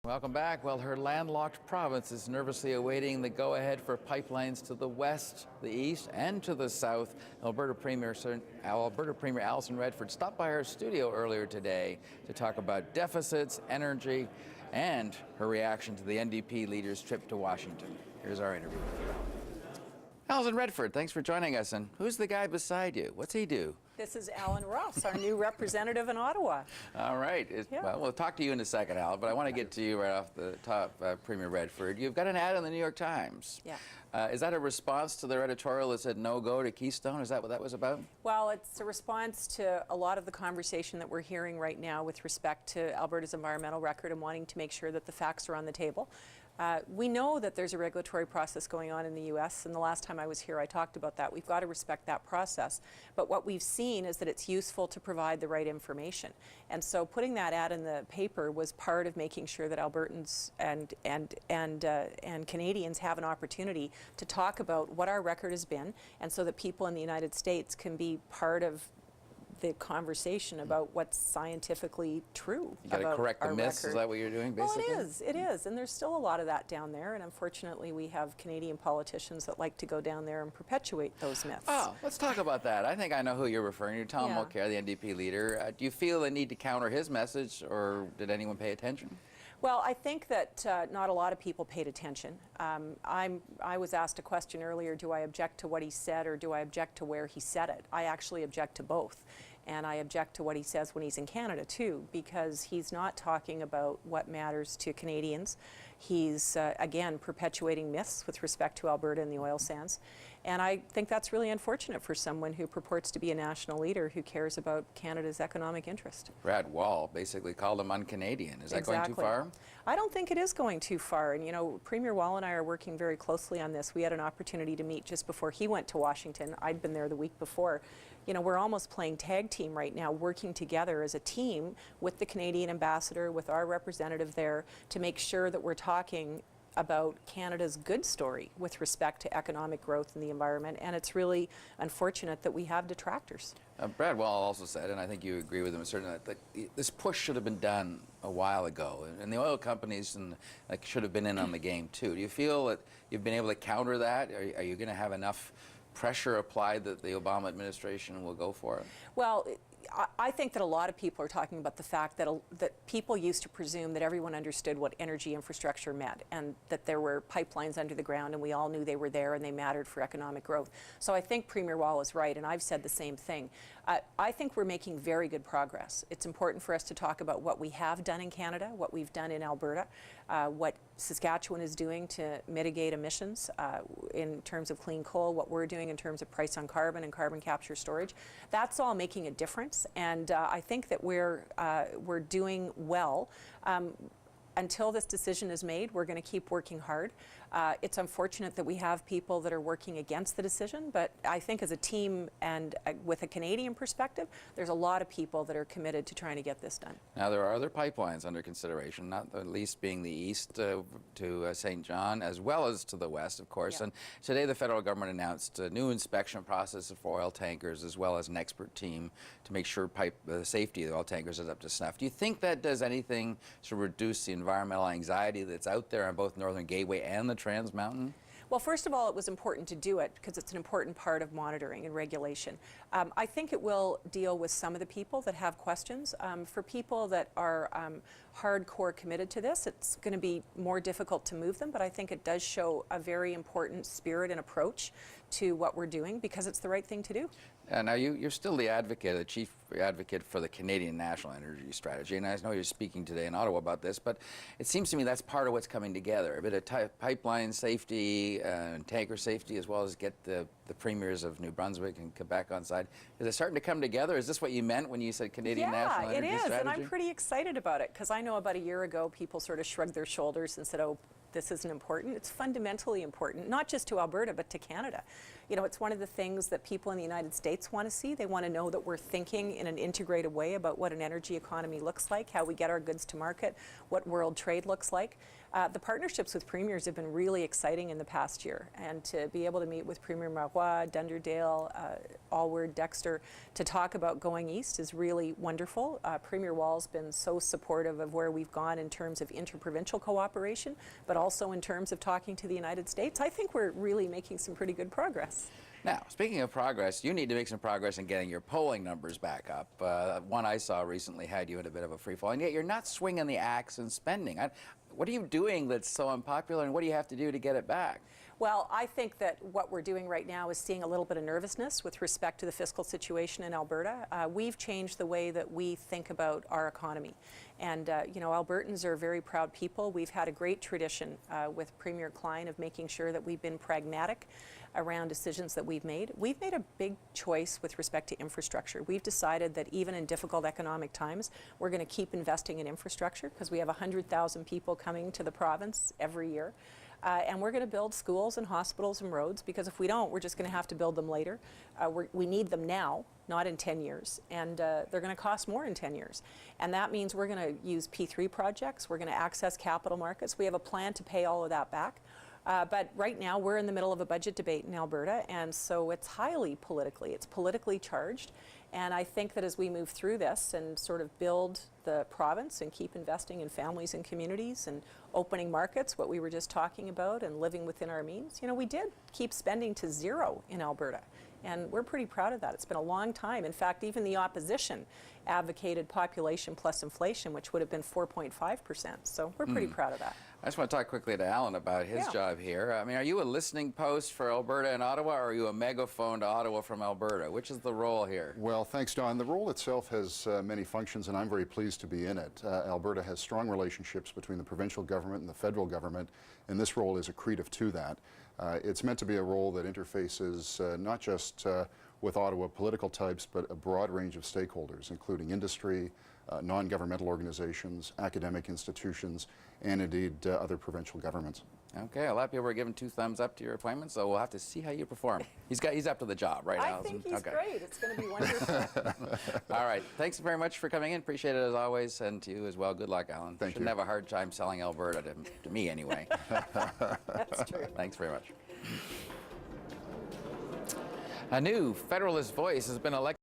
Welcome back. Well, her landlocked province is nervously awaiting the go-ahead for pipelines to the west, the east, and to the south. Alberta Premier Alison Redford stopped by her studio earlier today to talk about deficits, energy, and her reaction to the NDP leader's trip to Washington. Here's our interview. Alison Redford, thanks for joining us. And who's the guy beside you? What's he do? This is Alan Ross, our new representative in Ottawa. All right. Well, we'll talk to you in a second, Al, but I want to get to you right off the top, Premier Redford. You've got an ad in the New York Times. Yeah. Is that a response to their editorial that said no-go to Keystone? Is that what that was about? Well, it's a response to a lot of the conversation that we're hearing right now with respect to Alberta's environmental record and wanting to make sure that the facts are on the table. We know that there's a regulatory process going on in the U.S., and the last time I was here I talked about that. We've got to respect that process. But what we've seen is that it's useful to provide the right information. And so putting that ad in the paper was part of making sure that Albertans and Canadians have an opportunity to talk about what our record has been, and so that people in the United States can be part of the conversation about what's scientifically true. You got to correct the myths. Is that what you're doing, basically? Well, it is, and there's still a lot of that down there, and unfortunately we have Canadian politicians that like to go down there and perpetuate those myths. Oh, let's talk about that. I think I know who you're referring to, Tom Mulcair, the NDP leader. Do you feel the need to counter his message, or did anyone pay attention? Well, I think that not a lot of people paid attention. I was asked a question earlier, do I object to what he said or do I object to where he said it? I actually object to both. And I object to what he says when he's in Canada, too, because he's not talking about what matters to Canadians. He's, again, perpetuating myths with respect to Alberta and the oil sands. And I think that's really unfortunate for someone who purports to be a national leader who cares about Canada's economic interest. Brad Wall basically called him un-Canadian. Is that going too far? I don't think it is going too far. And, you know, Premier Wall and I are working very closely on this. We had an opportunity to meet just before he went to Washington. I'd been there the week before. You know, we're almost playing tag team right now, working together as a team with the Canadian ambassador, with our representative there, to make sure that we're talking about Canada's good story with respect to economic growth and the environment, and it's really unfortunate that we have detractors. Brad Wall also said, and I think you agree with him, certainly, that this push should have been done a while ago, and the oil companies should have been in on the game too. Do you feel that you've been able to counter that? Are you going to have enough pressure applied that the Obama administration will go for it? Well, I think that a lot of people are talking about the fact that people used to presume that everyone understood what energy infrastructure meant, and that there were pipelines under the ground and we all knew they were there and they mattered for economic growth. So I think Premier Wall is right, and I've said the same thing. I think we're making very good progress. It's important for us to talk about what we have done in Canada, what we've done in Alberta, what Saskatchewan is doing to mitigate emissions in terms of clean coal, what we're doing in terms of price on carbon and carbon capture storage. That's all making a difference, and I think that we're doing well. Until this decision is made, we're going to keep working hard. It's unfortunate that we have people that are working against the decision, but I think as a team and with a Canadian perspective, there's a lot of people that are committed to trying to get this done. Now, there are other pipelines under consideration, not the least being the east to St. John, as well as to the west, of course. Yeah. And today the federal government announced a new inspection process for oil tankers, as well as an expert team to make sure the safety of the oil tankers is up to snuff. Do you think that does anything to reduce the environmental anxiety that's out there on both Northern Gateway and the Trans Mountain? Well, first of all, it was important to do it because it's an important part of monitoring and regulation. I think it will deal with some of the people that have questions. For people that are hardcore committed to this, it's going to be more difficult to move them, but I think it does show a very important spirit and approach to what we're doing because it's the right thing to do. Now, you're still the chief advocate for the Canadian National Energy Strategy, and I know you're speaking today in Ottawa about this, but it seems to me that's part of what's coming together, a bit of pipeline safety and tanker safety, as well as get the premiers of New Brunswick and Quebec on side. Is it starting to come together? Is this what you meant when you said Canadian National Energy Strategy? Yeah, it is, and I'm pretty excited about it, because I know about a year ago people sort of shrugged their shoulders and said, oh, this isn't important. It's fundamentally important, not just to Alberta, but to Canada. You know, it's one of the things that people in the United States want to see. They want to know that we're thinking in an integrated way about what an energy economy looks like, how we get our goods to market, what world trade looks like. The partnerships with premiers have been really exciting in the past year, and to be able to meet with Premier Marois, Dunderdale, Alward, Dexter, to talk about going east is really wonderful. Premier Wall's been so supportive of where we've gone in terms of interprovincial cooperation, but also in terms of talking to the United States. I think we're really making some pretty good progress. Now, speaking of progress, you need to make some progress in getting your polling numbers back up. One I saw recently had you in a bit of a free fall, and yet you're not swinging the axe in spending. What are you doing that's so unpopular, and what do you have to do to get it back? Well, I think that what we're doing right now is seeing a little bit of nervousness with respect to the fiscal situation in Alberta. We've changed the way that we think about our economy. And, you know, Albertans are very proud people. We've had a great tradition with Premier Klein of making sure that we've been pragmatic around decisions that we've made. We've made a big choice with respect to infrastructure. We've decided that even in difficult economic times, we're going to keep investing in infrastructure because we have 100,000 people coming to the province every year. And we're going to build schools and hospitals and roads, because if we don't, we're just going to have to build them later. We need them now, not in 10 years. And they're going to cost more in 10 years. And that means we're going to use P3 projects. We're going to access capital markets. We have a plan to pay all of that back. But right now, we're in the middle of a budget debate in Alberta, and so it's it's politically charged. And I think that as we move through this and sort of build the province and keep investing in families and communities and opening markets, what we were just talking about, and living within our means, you know, we did keep spending to zero in Alberta. And we're pretty proud of that. It's been a long time. In fact, even the opposition advocated population plus inflation, which would have been 4.5%. So we're pretty proud of that. I just want to talk quickly to Alan about his job here. I mean, are you a listening post for Alberta and Ottawa, or are you a megaphone to Ottawa from Alberta? Which is the role here? Well, thanks, Don. The role itself has many functions, and I'm very pleased to be in it. Alberta has strong relationships between the provincial government and the federal government, and this role is accretive to that. It's meant to be a role that interfaces not just with Ottawa political types, but a broad range of stakeholders, including industry, non-governmental organizations, academic institutions, and indeed other provincial governments. Okay, a lot of people are giving 2 thumbs up to your appointment, so we'll have to see how you perform. He's up to the job, right, Alison? I think he's great. It's going to be wonderful. All right, thanks very much for coming in. Appreciate it as always, and to you as well. Good luck, Alan. Thank you. Shouldn't have a hard time selling Alberta to me anyway. That's true. Thanks very much. A new Federalist voice has been elected.